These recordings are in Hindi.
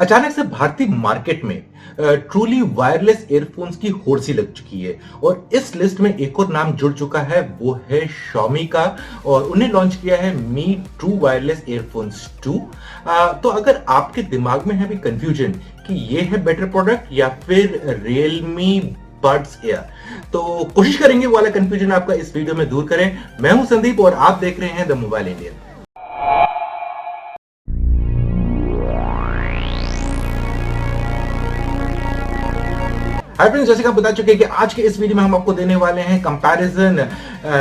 अचानक से भारतीय मार्केट में ट्रूली वायरलेस ईयरफोन्स की होड़ सी लग चुकी है और इस लिस्ट में एक और नाम जुड़ चुका है, वो है Xiaomi का। और उन्हें लॉन्च किया है Mi True वायरलेस ईयरफोन्स 2। तो अगर आपके दिमाग में है भी कंफ्यूजन कि ये है बेटर प्रोडक्ट या फिर Realme बड्स एयर, तो कोशिश करेंगे वो वाला कंफ्यूजन आपका इस वीडियो में दूर करें। मैं हूं संदीप और आप देख रहे हैं the mobile Indian. Hi friends, जैसे कि आप बता चुके हैं कि आज के इस वीडियो में हम आपको देने वाले हैं कंपैरिजन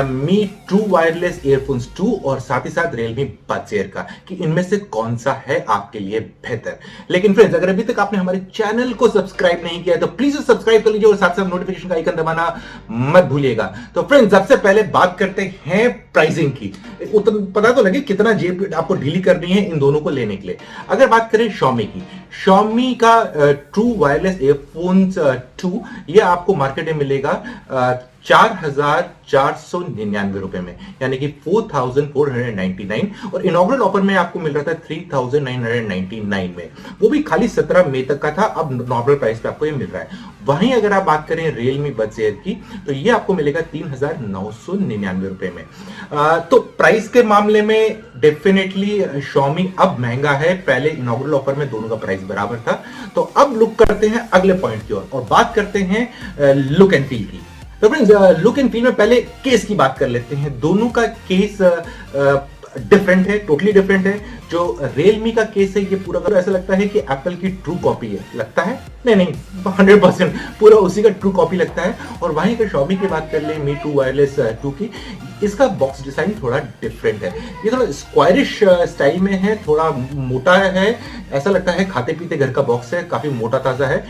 मी ट्रू वायरलेस ईयरफोन्स 2 और साथ ही साथ Realme बड्स एयर का, कि इनमें से कौन सा है आपके लिए बेहतर। लेकिन फ्रेंड्स, अगर अभी तक आपने हमारे चैनल को सब्सक्राइब नहीं किया है तो प्लीज सब्सक्राइब कर लीजिए और साथ साथ नोटिफिकेशन का आइकन दबाना मत भूलिएगा। तो फ्रेंड्स, सबसे पहले बात करते हैं प्राइसिंग की। पता तो लगे कितना जेब आपको ढीली करनी है इन दोनों को लेने के लिए। अगर बात करें Xiaomi की, Xiaomi का ट्रू वायरलेस ईयरफोन्स 2 ये आपको मार्केट में मिलेगा 4,499 रुपए में, यानी कि 4,499। और इनॉग्रल ऑफर में आपको मिल रहा था 3,999 में, वो भी खाली 17 मई तक का था। अब नॉर्मल प्राइस पे आपको ये मिल रहा है। वहीं अगर आप बात करें Realme बड्स एयर की, तो ये आपको मिलेगा 3,999 रुपए में। तो प्राइस के मामले में डेफिनेटली Xiaomi अब महंगा है। पहले इनॉग्रल ऑफर में दोनों का प्राइस बराबर था। तो अब लुक करते हैं अगले पॉइंट की ओर और बात करते हैं लुक एंड फील की। तो फ्रेंड्स, लुक एंड फील में पहले केस की बात कर लेते हैं। दोनों का केस डिफरेंट है, टोटली डिफरेंट है। जो Realme का केस है, ये पूरा ऐसा लगता है कि एप्पल की ट्रू कॉपी है। लगता है नहीं, 100% पूरा उसी का ट्रू कॉपी लगता है। और वहीं अगर Xiaomi की बात कर ले Mi True वायरलेस 2 की, इसका बॉक्स डिजाइन थोड़ा डिफरेंट है। ये थोड़ा स्क्वायरिश स्टाइल में है, थोड़ा मोटा है, ऐसा लगता है खाते पीते घर का बॉक्स है, काफी मोटा ताजा है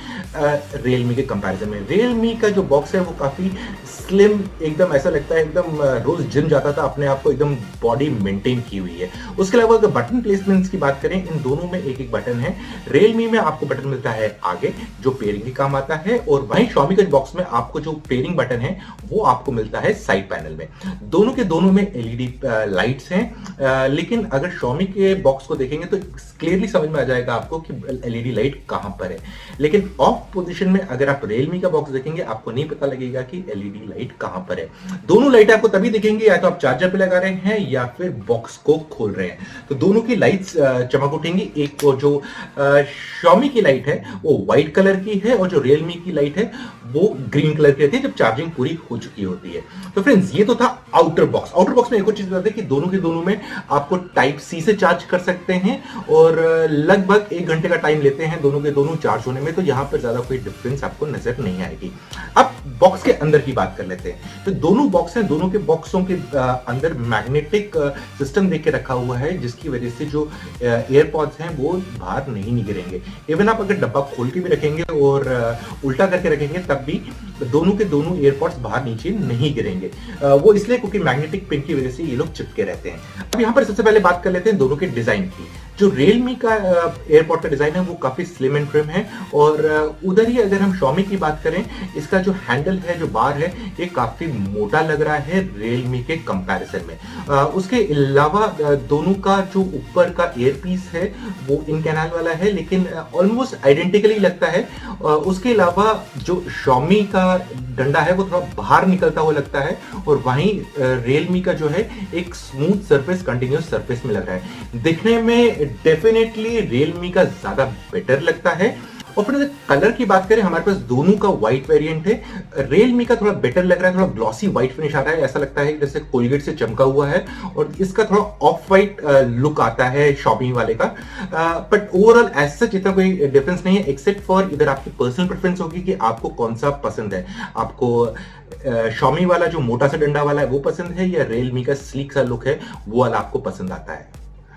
Realme के कंपैरिजन में। Realme का जो बॉक्स है वो काफी स्लिम, एकदम ऐसा लगता है एकदम रोज जिम जाता था, अपने आप को एकदम बॉडी मेंटेन की हुई है। उसके अलावा अगर बटन प्लेसमेंट्स की बात करें, इन दोनों में एक एक बटन है। Realme में आपको बटन मिलता है आगे, जो पेयरिंग के काम आता है, और वहीं Xiaomi के बॉक्स में आपको जो पेयरिंग बटन है वो आपको मिलता है साइड पैनल में। दोनों के दोनों में LED लाइट्स हैं। लेकिन अगर Xiaomi के बॉक्स को देखेंगे तो क्लियरली समझ में आ जाएगा आपको कि LED लाइट कहां पर है। लेकिन ऑफ पोजीशन में अगर आप Realme का बॉक्स देखेंगे, आपको नहीं पता लगेगा कि LED लाइट कहां पर है। दोनों लाइट आपको तभी दिखेंगे या तो आप चार्जर पे लगा रहे हैं या फिर बॉक्स को खोल रहे हैं, तो दोनों की लाइट्स चमक उठेंगी। एक तो जो Xiaomi की लाइट है वो व्हाइट कलर की है, और जो Realme की लाइट है वो ग्रीन कलर की रहती है जब चार्जिंग पूरी हो चुकी होती है। तो फ्रेंड्स, ये तो था आउटर बॉक्स। आउटर बॉक्स में एक और चीज बताते हैं कि दोनों के दोनों में आपको टाइप सी से चार्ज कर सकते हैं, और लगभग 1 घंटे का टाइम लेते हैं दोनों के दोनों चार्ज होने में। तो यहां पर ज्यादा कोई डिफरेंस आपको नजर नहीं आएगी। अब बॉक्स के अंदर की बात कर लेते हैं। तो दोनों बॉक्स हैं, दोनों के बॉक्सों के अंदर मैग्नेटिक सिस्टम देख के रखा हुआ है, जिसकी वजह से जो एयरपॉड्स हैं वो बाहर नहीं गिरेंगे। इवन आप अगर डब्बा खोल के भी रखेंगे और उल्टा करके रखेंगे, तब भी दोनों के दोनों एयरपॉड्स बाहर नीचे नहीं गिरेंगे। वो इसलिए क्योंकि मैग्नेटिक पिन की वजह से ये लोग चिपके रहते हैं। अब यहाँ पर सबसे पहले बात कर लेते हैं दोनों के डिजाइन की। जो Realme का एयरपॉड का डिजाइन है वो काफी स्लिम एंड ट्रिम है, और उधर ही अगर हम Xiaomi की बात करें, इसका जो हैंडल है, जो बार है, ये काफी मोटा लग रहा है Realme के कंपैरिजन में। उसके अलावा दोनों का जो ऊपर का ईयरपीस है वो इन कैनाल वाला है, लेकिन ऑलमोस्ट आइडेंटिकली लगता है। उसके अलावा जो Xiaomi का डंडा है वो थोड़ा बाहर निकलता हुआ लगता है, और वहीं Realme का जो है एक स्मूथ सरफेस, कंटिन्यूस सरफेस में लग रहा है। दिखने में डेफिनेटली Realme का ज्यादा बेटर लगता है। और फिर कलर की बात करें, हमारे पास दोनों का व्हाइट वेरिएंट है। Realme का थोड़ा बेटर लग रहा है, थोड़ा ग्लॉसी व्हाइट फिनिश आ रहा है, ऐसा लगता है जैसे कोलगेट से चमका हुआ है, और इसका थोड़ा ऑफ व्हाइट लुक आता है Xiaomi वाले का। बट ओवरऑल एज सच इतना कोई डिफरेंस नहीं है, एक्सेप्ट फॉर इधर आपकी पर्सनल प्रेफरेंस होगी कि आपको कौन सा पसंद है। आपको Xiaomi वाला जो मोटा सा डंडा वाला है वो पसंद है, या Realme का स्लीक सा लुक है वो वाला आपको पसंद आता है।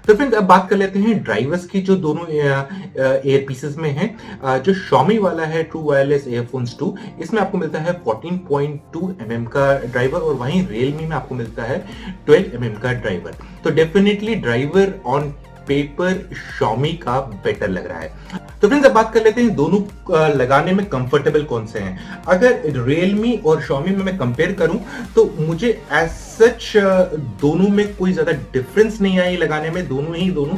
तो फ्रेंड्स, अब बात कर लेते हैं ड्राइवर्स की, जो दोनों एयर पीसेस में है। जो Xiaomi वाला है ट्रू वायरलेस ईयरफोन्स 2, इसमें आपको मिलता है 14.2 mm का ड्राइवर, और वहीं Realme में आपको मिलता है 12 mm का ड्राइवर। तो definitely driver on paper Xiaomi का बेटर लग रहा है। तो फ्रेंड्स अब बात कर लेते हैं दोनों लगाने में कंफर्टेबल कौन से हैं। अगर Realme और Xiaomi में मैं कंपेयर करूं तो मुझे एज सच दोनों में कोई ज्यादा डिफरेंस नहीं आई लगाने में। दोनों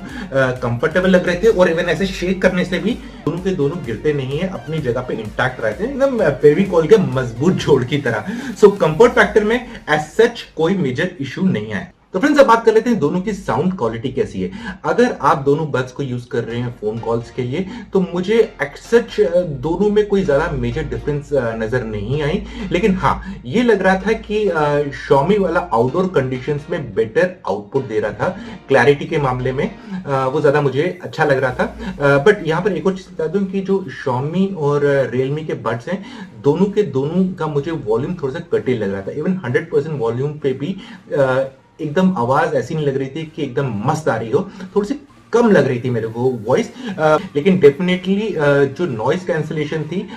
कंफर्टेबल लग रहे थे और इवन ऐसे शेक करने से भी दोनों के दोनों गिरते नहीं है, अपनी जगह पे इंटैक्ट रहते हैं, एकदम फेविकॉल के मजबूत जोड़ की तरह। सो कंफर्ट फैक्टर में एज सच कोई मेजर इशू नहीं आया। तो फ्रेंड्स अब बात कर लेते हैं दोनों की साउंड क्वालिटी कैसी है। अगर आप दोनों बड्स को यूज कर रहे हैं फोन कॉल्स के लिए तो मुझे एक्सच दोनों में कोई ज्यादा मेजर डिफरेंस नजर नहीं आई। लेकिन हाँ, ये लग रहा था कि Xiaomi वाला आउटडोर कंडीशंस में बेटर आउटपुट दे रहा था। क्लैरिटी के मामले में वो ज्यादा मुझे अच्छा लग रहा था। बट यहाँ पर एक और चीज बता दूं कि जो Xiaomi और Realme के बड्स हैं दोनों के दोनों का मुझे वॉल्यूम थोड़ा सा कटे लग रहा था। इवन 100% वॉल्यूम पे भी एकदम आवाज ऐसी नहीं लग रही थी कि एकदम मस्त आ रही हो, थोड़ी सी कम लग रही थी मेरे को वॉइस। लेकिन डेफिनेटली जो नॉइज कैंसलेशन थी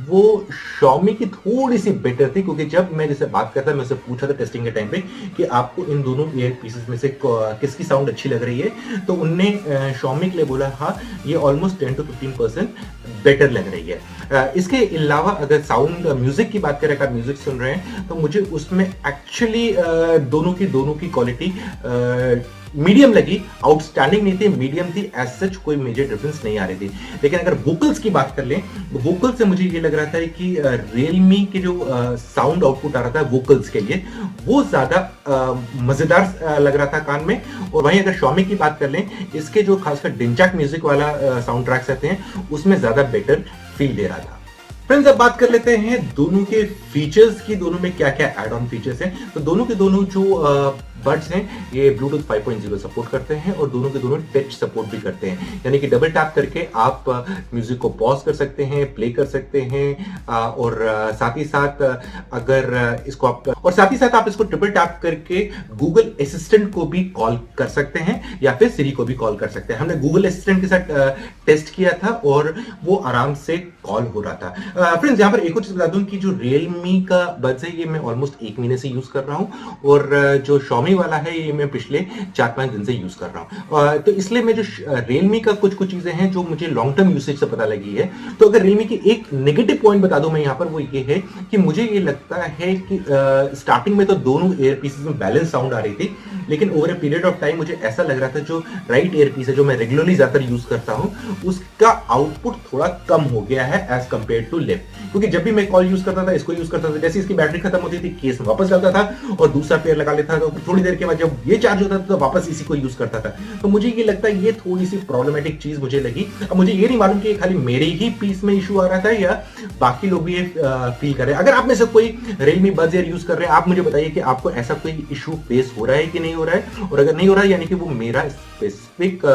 वो Xiaomi की थोड़ी सी बेटर थी, क्योंकि जब मैं जैसे बात करता मैं उससे पूछा था टेस्टिंग के टाइम पे कि आपको इन दोनों ईयर पीसेस में से किसकी साउंड अच्छी लग रही है, तो उनने Xiaomi के लिए बोला हाँ ये ऑलमोस्ट 10 to 15% बेटर लग रही है। इसके अलावा अगर साउंड म्यूजिक की बात करें, अगर म्यूजिक सुन रहे हैं तो मुझे उसमें एक्चुअली दोनों की क्वालिटी मीडियम लगी, आउटस्टैंडिंग नहीं थी, मीडियम थी, एज सच कोई मेजर डिफरेंस नहीं आ रही थी। लेकिन अगर वोकल्स की बात कर लें, वोकल से मुझे ये लग रहा था कि Realme के जो साउंड आउटपुट आ रहा था वोकल्स के लिए वो ज्यादा मजेदार लग रहा था कान में। और वहीं अगर Xiaomi की बात कर लें, इसके जो खासकर डिंचैक म्यूजिक वाला साउंड ट्रैक्स आते हैं उसमें ज्यादा बेटर फील दे रहा था। फ्रेंड्स अब बात कर लेते हैं दोनों के फीचर्स की, दोनों में क्या क्या एड ऑन फीचर्स हैं। तो दोनों के दोनों जो बड्स हैं ये ब्लूटूथ 5.0 सपोर्ट करते हैं और दोनों के दोनों टच सपोर्ट भी करते हैं, यानी कि डबल टैप करके आप म्यूजिक को पॉज कर सकते हैं, प्ले कर सकते हैं और साथ ही साथ अगर इसको आप इसको ट्रिपल टैप करके गूगल असिस्टेंट को भी कॉल कर सकते हैं या फिर सिरी को भी कॉल कर सकते हैं। हमने गूगल असिस्टेंट के साथ टेस्ट किया था और वो आराम से कॉल हो रहा था। फ्रेंड्स यहाँ पर एक और चीज बता दूं कि जो Realme का बड्स है ये मैं ऑलमोस्ट 1 महीने से यूज कर रहा हूँ और जो Xiaomi वाला है ये मैं पिछले 4-5 दिन से यूज कर रहा हूँ। तो इसलिए मैं जो Realme का कुछ चीजें हैं जो मुझे लॉन्ग टर्म यूसेज से पता लगी है। तो अगर Realme की एक नेगेटिव पॉइंट बता दूं मैं यहाँ पर, वो ये है कि मुझे ये लगता है कि स्टार्टिंग में तो दोनों एयर पीसेस में बैलेंस साउंड आ रही थी, लेकिन over a period of time मुझे ऐसा लग रहा था जो राइट एयर पीस है जो मैं रेगुलरली ज्यादातर यूज करता हूँ उसका आउटपुट थोड़ा कम हो गया है एज कंपेयर टू लेफ्ट। क्योंकि जब भी मैं कॉल यूज करता था, इसको यूज करता था, जैसे इसकी बैटरी खत्म होती थी केस में वापस डालता था और दूसरा पेयर लगा लेता था, तो थोड़ी देर के बाद जब ये चार्ज होता था तो वापस इसी को यूज करता था। तो मुझे ये लगता है ये थोड़ी सी प्रॉब्लमेटिक चीज मुझे लगी। अब मुझे ये नहीं मालूम कि खाली मेरे ही पीस में इशू आ रहा था या बाकी लोग भी ये फील कर रहे हैं। अगर आप में से कोई Realme बड्स एयर यूज कर रहे हैं, आप मुझे बताइए कि आपको ऐसा कोई इशू फेस हो रहा है कि नहीं हो रहा है, और अगर नहीं हो रहा है यानी कि वो मेरा स्पेसिफिक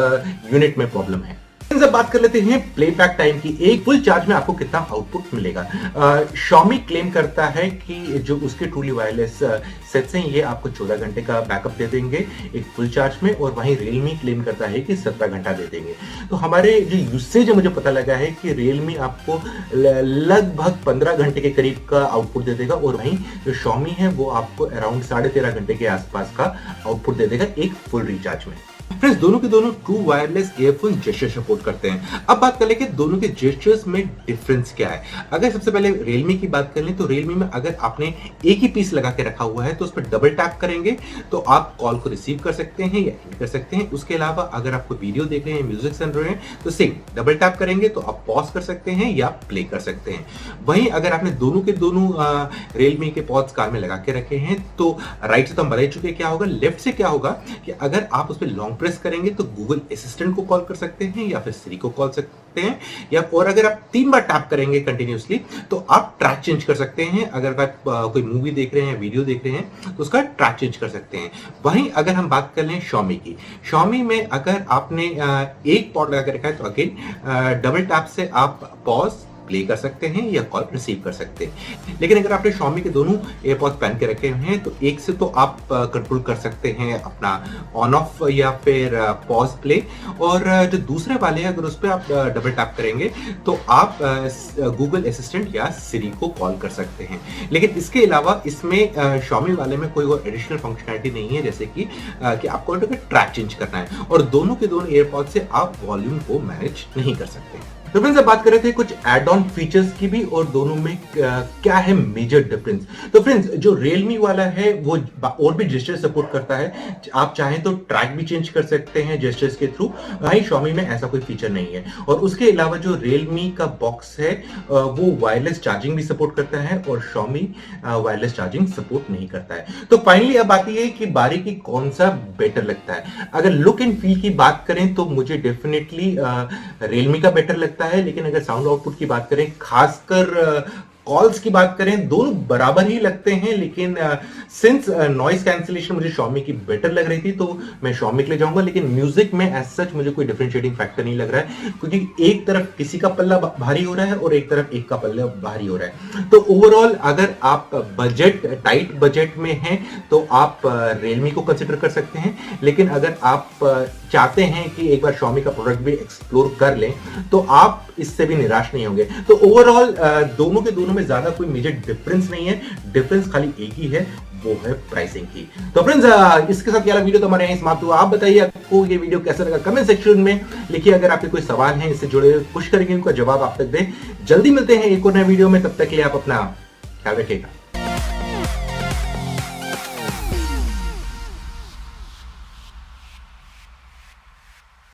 यूनिट में प्रॉब्लम है। अब बात कर लेते हैं प्लेबैक टाइम की। एक फुल चार्ज में आपको कितना आउटपुट मिलेगा। Xiaomi क्लेम करता है कि जो उसके ट्रूली वायरलेस सेट्स हैं ये आपको 14 घंटे का बैकअप दे देंगे एक फुल चार्ज में, और वहीं Realme क्लेम करता है कि 17 घंटा दे देंगे। तो हमारे जो यूसेज है मुझे पता लगा है कि Realme आपको लगभग 15 घंटे के करीब का आउटपुट दे देगा, और वहीं जो Xiaomi है वो आपको अराउंड 13.5 घंटे के आसपास का आउटपुट दे देगा एक फुल रिचार्ज में। फ्रेंड्स दोनों के दोनों true wireless earphone gesture support करते हैं। अब बात कर लें कि दोनों के जेस्चर्स में डिफरेंस क्या है। अगर सबसे पहले Realme की बात कर लें तो Realme में अगर आपने एक ही पीस लगा के रखा हुआ है तो उस पर डबल टैप करेंगे तो आप कॉल को रिसीव कर सकते हैं या एंड कर सकते हैं। उसके अलावा अगर आपको वीडियो देख रहे हैं, म्यूजिक सुन रहे हैं तो सेम डबल टैप करेंगे तो आप पॉज कर सकते हैं या प्ले कर सकते हैं। वहीं अगर आपने दोनों के दोनों Realme के पॉज कार में लगा के रखे हैं तो राइट से तो हम बता चुके क्या होगा, लेफ्ट से क्या होगा कि अगर आप उस पर लॉन्ग प्रेस करेंगे तो गूगल असिस्टेंट को कॉल कर सकते हैं या फिर सिरी को कॉल सकते हैं, या और अगर आप 3 बार टैप करेंगे कंटिन्यूअसली तो आप ट्रैक चेंज कर सकते हैं। अगर आप कोई मूवी देख रहे हैं, वीडियो देख रहे हैं तो उसका ट्रैक चेंज कर सकते हैं। वहीं अगर हम बात कर लें Xiaomi की, Xiaomi में अगर आपने एक पॉड लगा के रखा है तो अगेन डबल टैप से आप पॉज, प्ले कर सकते हैं या कॉल रिसीव कर सकते हैं। लेकिन अगर आपने Xiaomi के दोनों एयरपॉड्स पहन के रखे हुए हैं तो एक से तो आप कंट्रोल कर सकते हैं अपना ऑन ऑफ या फिर पॉज प्ले, और जो दूसरे वाले हैं अगर उस पर आप डबल टैप करेंगे तो आप गूगल असिस्टेंट या सिरी को कॉल कर सकते हैं। लेकिन इसके अलावा इसमें Xiaomi वाले में कोई और एडिशनल फंक्शनैलिटी नहीं है, जैसे कि आपको ट्रैक चेंज करना है, और दोनों के दोनों एयरपॉड से आप वॉल्यूम को मैनेज नहीं कर सकते। तो फ्रेंड्स अब बात कर रहे थे कुछ एड ऑन फीचर्स की भी, और दोनों में क्या है मेजर डिफरेंस। तो फ्रेंड्स जो Realme वाला है वो और भी जेस्चर सपोर्ट करता है, आप चाहें तो ट्रैक भी चेंज कर सकते हैं जेस्चर्स के थ्रू। भाई Xiaomi में ऐसा कोई फीचर नहीं है। और उसके अलावा जो Realme का बॉक्स है वो वायरलेस चार्जिंग भी सपोर्ट करता है, और Xiaomi वायरलेस चार्जिंग सपोर्ट नहीं करता है। तो फाइनली अब बात यह है कि बारीकी कौन सा बेटर लगता है। अगर लुक एंड फील की बात करें तो मुझे डेफिनेटली Realme का बेटर लगता है, लेकिन अगर साउंड आउटपुट की बात करें, खासकर कॉल्स की बात करें, दोनों बराबर ही लगते हैं। लेकिन सिंस नॉइस कैंसिलेशन मुझे Xiaomi की बेटर लग रही थी तो मैं Xiaomi के लिए जाऊंगा। लेकिन म्यूजिक में एज सच मुझे कोई डिफरेंशिएटिंग फैक्टर नहीं लग रहा है, क्योंकि एक तरफ किसी का पल्ला भारी हो रहा है और एक तरफ एक का पल्ला भारी हो रहा है। तो ओवरऑल अगर आप बजट टाइट बजट में हैं तो आप Realme को कंसिडर कर सकते हैं। लेकिन अगर आप चाहते हैं कि एक बार Xiaomi का प्रोडक्ट भी एक्सप्लोर कर लें तो आप इससे भी निराश नहीं होंगे। तो ओवरऑल दोनों के दोनों में ज्यादा कोई मेजर डिफरेंस नहीं है, डिफरेंस खाली एक ही है, वो है प्राइसिंग की। तो फ्रेंड्स इसके साथ ये वाला वीडियो तो हमारे यहाँ समाप्त हुआ। आप बताइए आपको ये वीडियो कैसा लगा, कमेंट सेक्शन में लिखिए। अगर आपके कोई सवाल हैं इससे जुड़े हुए, कोशिश करेंगे उनका जवाब आप तक दें। जल्दी मिलते हैं एक और नए वीडियो में, तब तक के लिए आप अपना ख्याल रखिएगा।